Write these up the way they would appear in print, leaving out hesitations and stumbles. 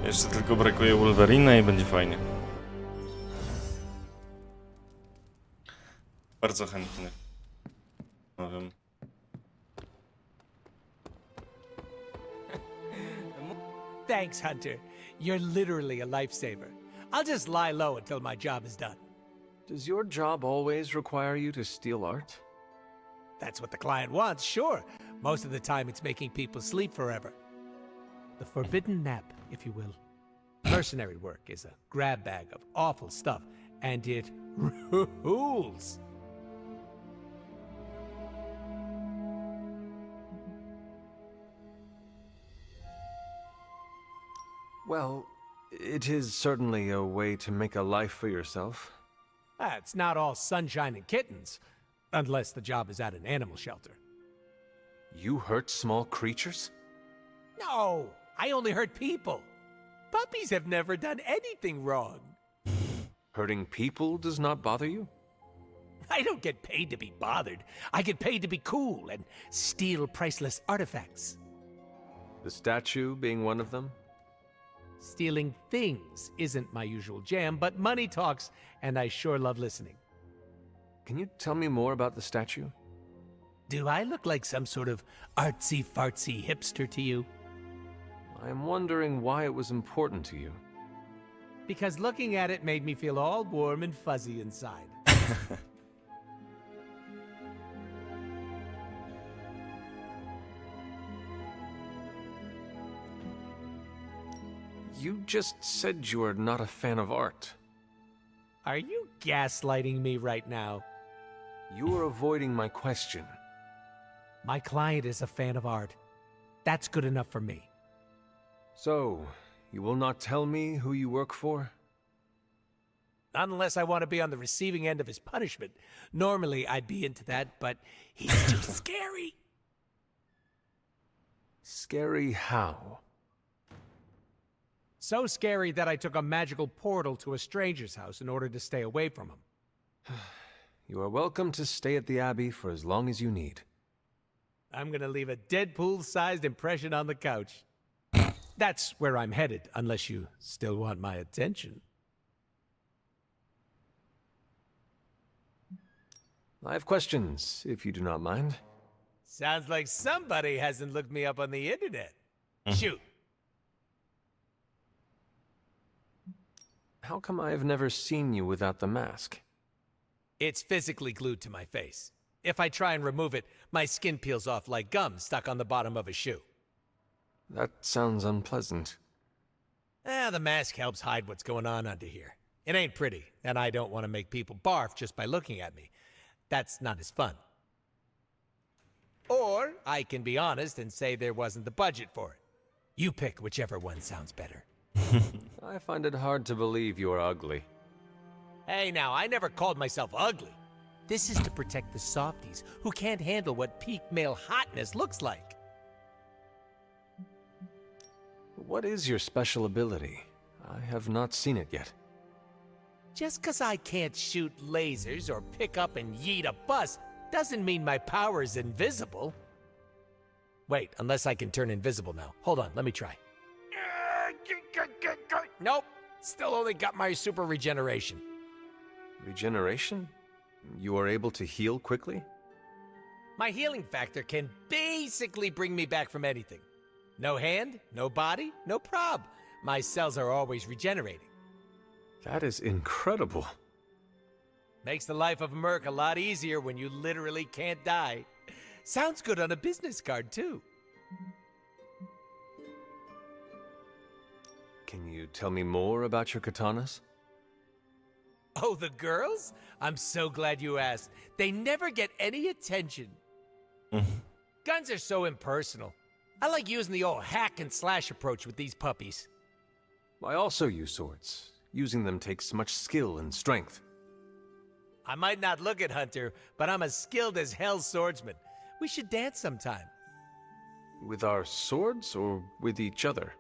Jeszcze tylko brakuje Wolverina i będzie fajnie. Bardzo chętny. No wiem. Thanks, Hunter. You're literally a lifesaver. I'll just lie low until my job is done. Does your job always require you to steal art? That's what the client wants, sure. Most of the time it's making people sleep forever. The forbidden nap, if you will. Mercenary work is a grab bag of awful stuff, and it rules. Well, it is certainly a way to make a life for yourself. It's not all sunshine and kittens, unless the job is at an animal shelter. You hurt small creatures? No, I only hurt people. Puppies have never done anything wrong. Hurting people does not bother you? I don't get paid to be bothered. I get paid to be cool and steal priceless artifacts. The statue being one of them? Stealing things isn't my usual jam, but money talks, and I sure love listening. Can you tell me more about the statue? Do I look like some sort of artsy-fartsy hipster to you? I am wondering why it was important to you. Because looking at it made me feel all warm and fuzzy inside. You just said you are not a fan of art. Are you gaslighting me right now? You are avoiding my question. My client is a fan of art. That's good enough for me. So, you will not tell me who you work for? Unless I want to be on the receiving end of his punishment. Normally, I'd be into that, but he's too scary. Scary how? So scary that I took a magical portal to a stranger's house in order to stay away from him. You are welcome to stay at the Abbey for as long as you need. I'm gonna leave a Deadpool-sized impression on the couch. That's where I'm headed, unless you still want my attention. I have questions, if you do not mind. Sounds like somebody hasn't looked me up on the internet. Shoot. How come I have never seen you without the mask? It's physically glued to my face. If I try and remove it, my skin peels off like gum stuck on the bottom of a shoe. That sounds unpleasant. The mask helps hide what's going on under here. It ain't pretty, and I don't want to make people barf just by looking at me. That's not as fun. Or I can be honest and say there wasn't the budget for it. You pick whichever one sounds better. I find it hard to believe you are ugly. Hey now, I never called myself ugly. This is to protect the softies who can't handle what peak male hotness looks like. What is your special ability? I have not seen it yet. Just 'cause I can't shoot lasers or pick up and yeet a bus doesn't mean my power is invisible. Wait, unless I can turn invisible now. Hold on, let me try. Nope, still only got my super regeneration. Regeneration? You are able to heal quickly? My healing factor can basically bring me back from anything. No hand, no body, no prob. My cells are always regenerating. That is incredible. Makes the life of a merc a lot easier when you literally can't die. Sounds good on a business card, too. Can you tell me more about your katanas? Oh, the girls? I'm so glad you asked. They never get any attention. Guns are so impersonal. I like using the old hack and slash approach with these puppies. I also use swords. Using them takes much skill and strength. I might not look it, Hunter, but I'm as skilled as hell swordsman. We should dance sometime. With our swords or with each other?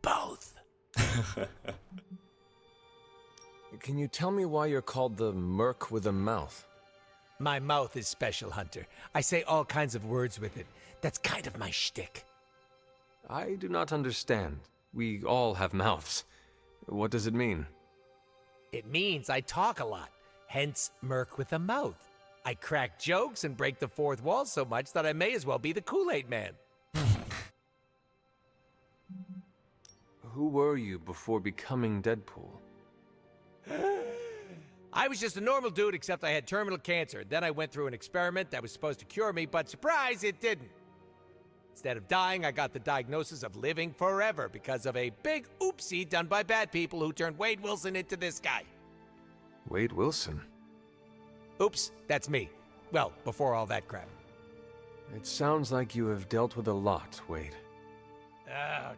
Both. Can you tell me why you're called the Merc with a Mouth? My mouth is special, Hunter. I say all kinds of words with it. That's kind of my shtick. I do not understand. We all have mouths. What does it mean? It means I talk a lot, hence Merc with a mouth. I crack jokes and break the fourth wall so much that I may as well be the Kool-Aid Man. Who were you before becoming Deadpool? I was just a normal dude, except I had terminal cancer. Then I went through an experiment that was supposed to cure me, but surprise, it didn't. Instead of dying, I got the diagnosis of living forever because of a big oopsie done by bad people who turned Wade Wilson into this guy. Wade Wilson? Oops, that's me. Well, before all that crap. It sounds like you have dealt with a lot, Wade.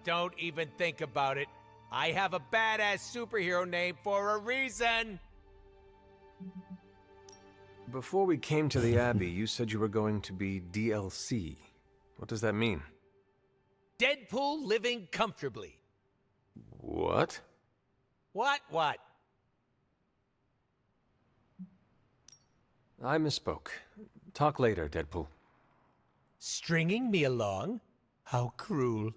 Don't even think about it. I have a badass superhero name for a reason. Before we came to the Abbey, you said you were going to be DLC. What does that mean? Deadpool living comfortably. What? What? I misspoke. Talk later, Deadpool. Stringing me along? How cruel.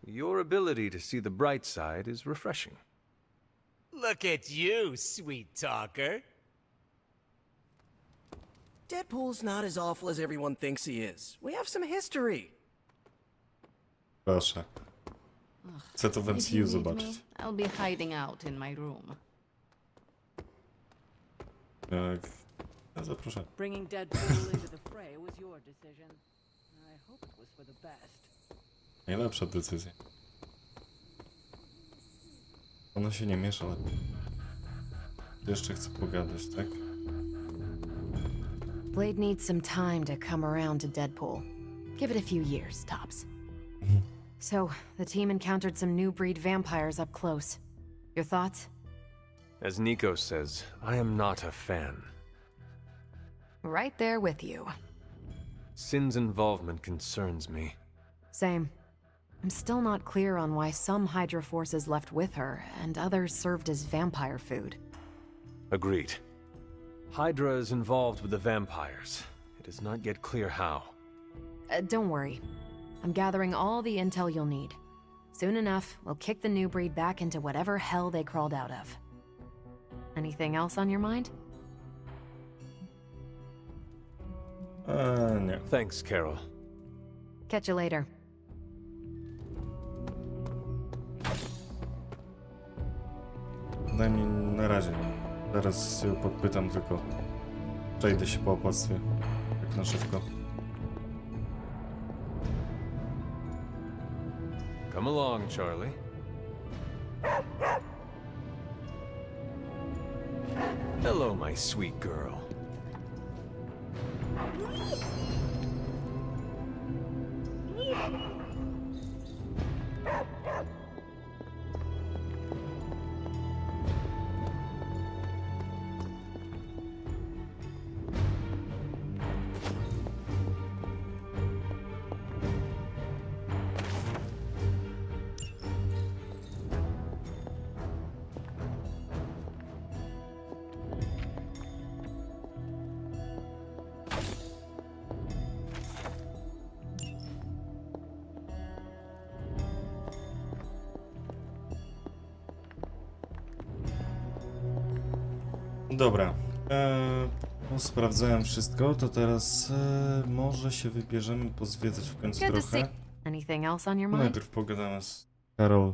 Your ability to see the bright side is refreshing. Look at you, sweet talker. Deadpool's not as awful as everyone thinks he is. We have some history. Proszę. Chcę to w If you MCU need zobaczyć. me, I'll be hiding out in my room. Zaproszę. Bringing Deadpool into the fray was your decision. I hope it was for the best. Najlepsza decyzja. Ona się nie miesza, ale... Jeszcze chcę pogadać, tak? Blade needs some time to come around to Deadpool. Give it a few years, tops. So, the team encountered some new breed vampires up close. Your thoughts? As Nico says, I am not a fan. Right there with you. Sin's involvement concerns me. Same. I'm still not clear on why some Hydra forces left with her, and others served as vampire food. Agreed. Hydra is involved with the vampires. It is not yet clear how. Don't worry. I'm gathering all the intel you'll need. Soon enough, we'll kick the new breed back into whatever hell they crawled out of. Anything else on your mind? Nie. Thanks, Carol. Catch you later. Daj mi na razie. Zaraz się podpytam, tylko przejdę się po opactwie. Tak na szybko. Come along, Charlie. Hello, my sweet girl. Dobra. Sprawdzałem wszystko, to teraz może się wybierzemy pozwiedzać w końcu Good to see. trochę. Anything else on your No, mind? najpierw pogadamy z Karol.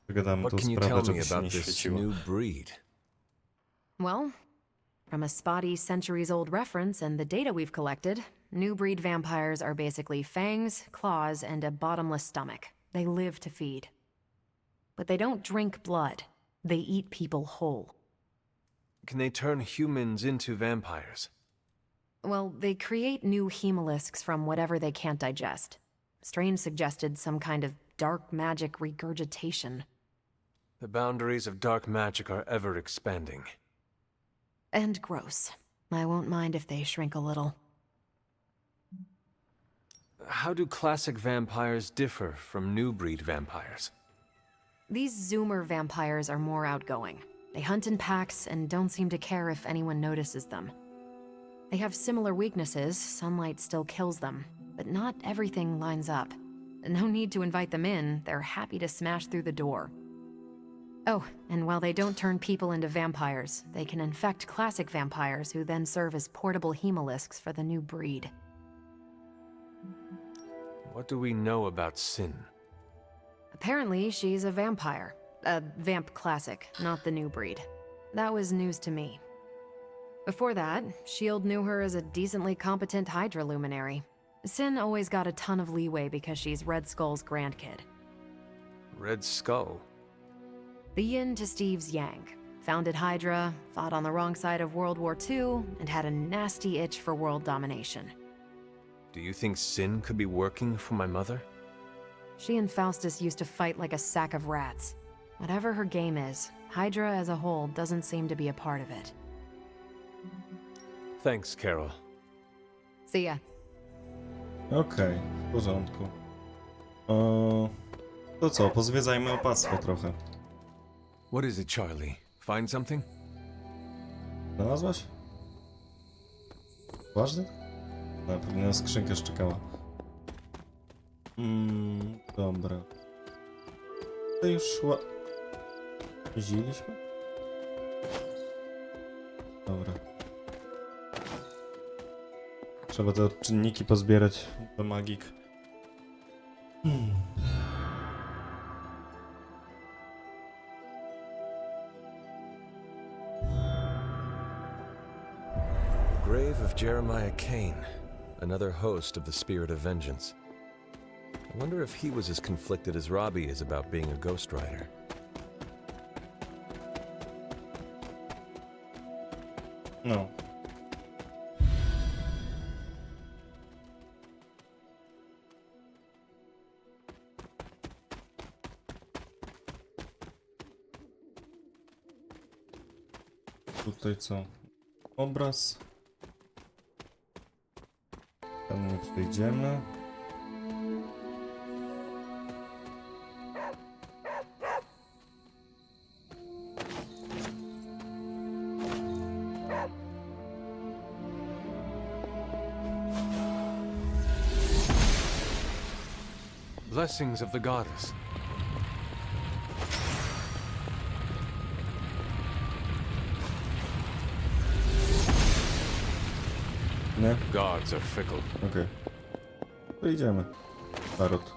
Zagadamy What tą can you sprawę, tell me żeby się about nie this świeciło. new breed? Well, from a spotty centuries-old reference and the data we've collected, new breed vampires are basically fangs, claws, and a bottomless stomach. They live to feed. But they don't drink blood. They eat people whole. Can they turn humans into vampires? Well, they create new hemolisks from whatever they can't digest. Strange suggested some kind of dark magic regurgitation. The boundaries of dark magic are ever expanding. And gross. I won't mind if they shrink a little. How do classic vampires differ from new breed vampires? These Zoomer vampires are more outgoing. They hunt in packs and don't seem to care if anyone notices them. They have similar weaknesses, sunlight still kills them, but not everything lines up. No need to invite them in, they're happy to smash through the door. Oh, and while they don't turn people into vampires, they can infect classic vampires who then serve as portable hemolisks for the new breed. What do we know about Sin? Apparently, she's a vampire. A vamp classic, not the new breed. That was news to me. Before that, S.H.I.E.L.D. knew her as a decently competent Hydra luminary. Sin always got a ton of leeway because she's Red Skull's grandkid. Red Skull? The yin to Steve's yang. Founded Hydra, fought on the wrong side of World War II, and had a nasty itch for world domination. Do you think Sin could be working for my mother? She and Faustus used to fight like a sack of rats. Whatever her game is, Hydra as a whole doesn't seem to be a part of it. Thanks, Carol. See ya. Okej, w porządku. To co, pozwiedzajmy opactwo trochę. What is it, Charlie? Find something? Znalazłaś? Ważny? No, pewnie na skrzynkę szczekała. Dobra. To już jeździliśmy? Dobra. Trzeba te odczynniki pozbierać do magik. Grave of Jeremiah Kane, another host of the Spirit of Vengeance. I wonder if he was as conflicted as Robbie is about being a ghostwriter. No. Tutaj co? Obraz. Tam nie przejdziemy. Blessings of the Goddess. Nie? Gods are fickle. Okej. To idziemy. Tarot.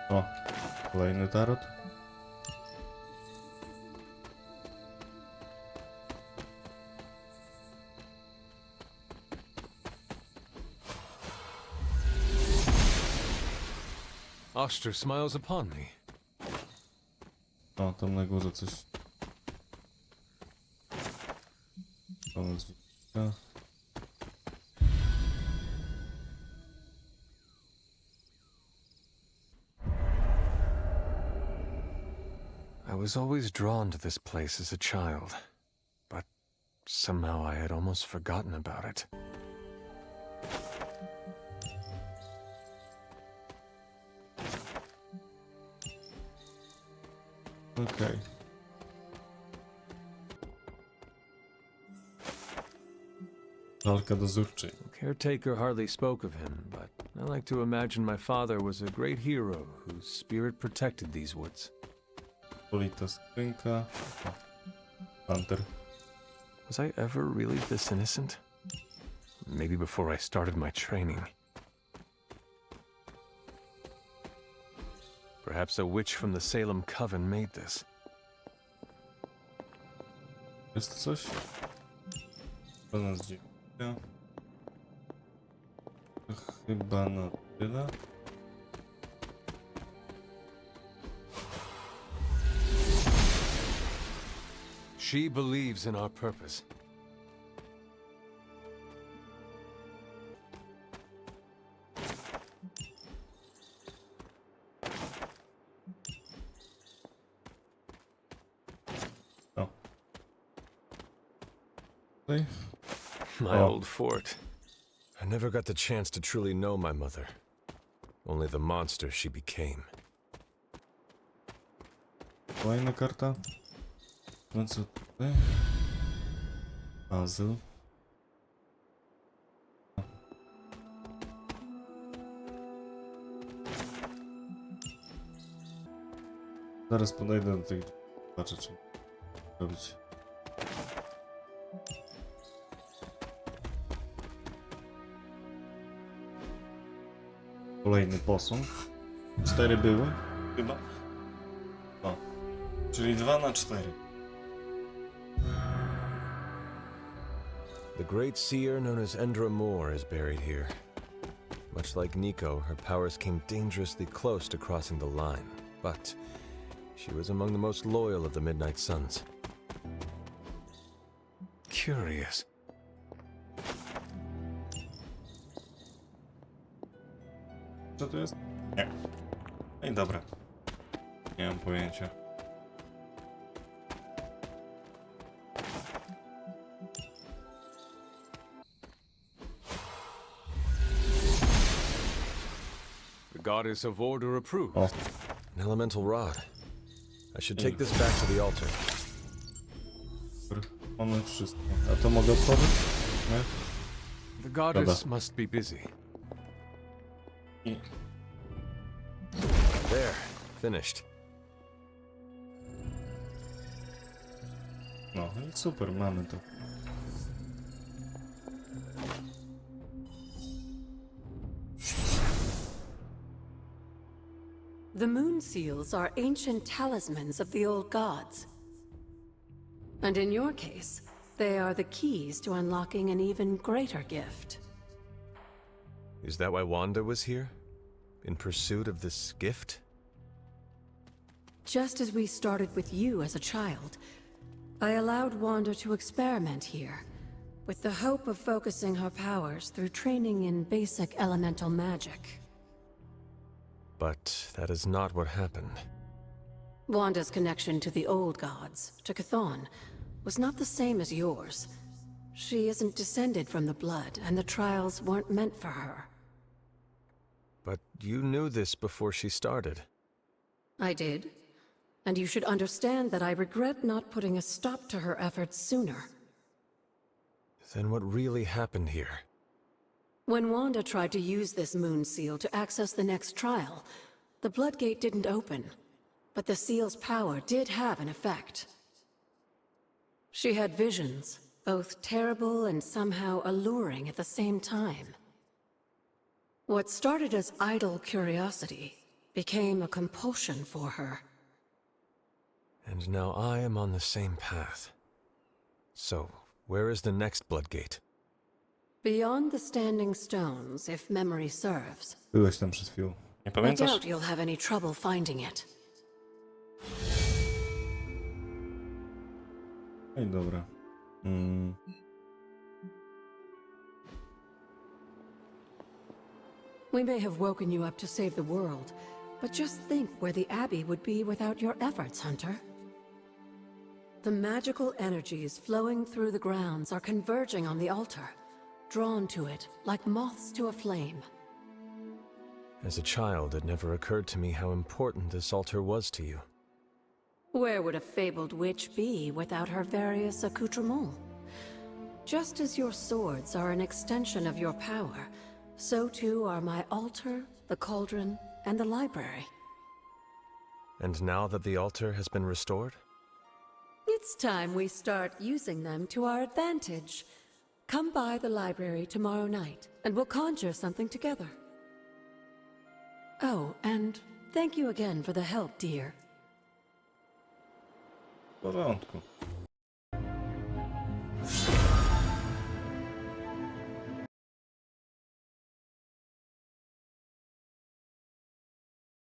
O, kolejny tarot. Oster smiles upon me. O, tam na górze coś. Koniec widzenia. I was always drawn to this place as a child, but somehow I had almost forgotten about it. Okej. Walka dozórczej. Caretaker hardly spoke of him, but I like to imagine my father was a great hero whose spirit protected these woods. Polita skrzynka. O, Hunter. Was I ever really this innocent? Maybe before I started my training. Perhaps a witch from the Salem Coven made this. Jest coś? To nas dziwi. To chyba na tyle. She believes in our purpose. O. Tutaj. My Oh. old fort. I never got the chance to truly know my mother. only the monster she became. Kolejna karta. No co tutaj? Puzzle. Zaraz podejdę do tych... Zobaczę, czy robić. Kolejny posąg. 4 były? Chyba. O. Czyli 2 na 4. The great seer known as Endra Moore is buried here. Much like Nico, her powers came dangerously close to crossing the line, but she was among the most loyal of the Midnight Suns. Curious. Co to jest? Nie. No i dobra. Nie mam pojęcia. The goddess of order approved. O. An elemental rod. I should take this back to the altar. Mamy wszystko. A to mogę otworzyć? Nie? The goddess must be busy. I... There, finished. No i super, mamy to. The moon seals are ancient talismans of the old gods. And in your case, they are the keys to unlocking an even greater gift. Is that why Wanda was here? In pursuit of this gift? Just as we started with you as a child, I allowed Wanda to experiment here, with the hope of focusing her powers through training in basic elemental magic. But that is not what happened. Wanda's connection to the old gods, to Chthon, was not the same as yours. She isn't descended from the blood, and the trials weren't meant for her. But you knew this before she started. I did. And you should understand that I regret not putting a stop to her efforts sooner. Then what really happened here? When Wanda tried to use this moon seal to access the next trial, the Bloodgate didn't open. But the seal's power did have an effect. She had visions, both terrible and somehow alluring at the same time. What started as idle curiosity became a compulsion for her. And now I am on the same path. So, where is the next Bloodgate? Beyond the Standing Stones, if memory serves. Byłeś tam przed chwilą. Nie I pamiętasz? doubt you'll have any trouble finding it. No i dobra. We may have woken you up to save the world, but just think where the Abbey would be without your efforts, Hunter. The magical energies flowing through the grounds are converging on the altar, drawn to it like moths to a flame. As a child, it never occurred to me how important this altar was to you. Where would a fabled witch be without her various accoutrements? Just as your swords are an extension of your power, so too are my altar, the cauldron, and the library. And now that the altar has been restored? It's time we start using them to our advantage. Come by the library tomorrow night, and we'll conjure something together. Oh, and thank you again for the help, dear. W porządku.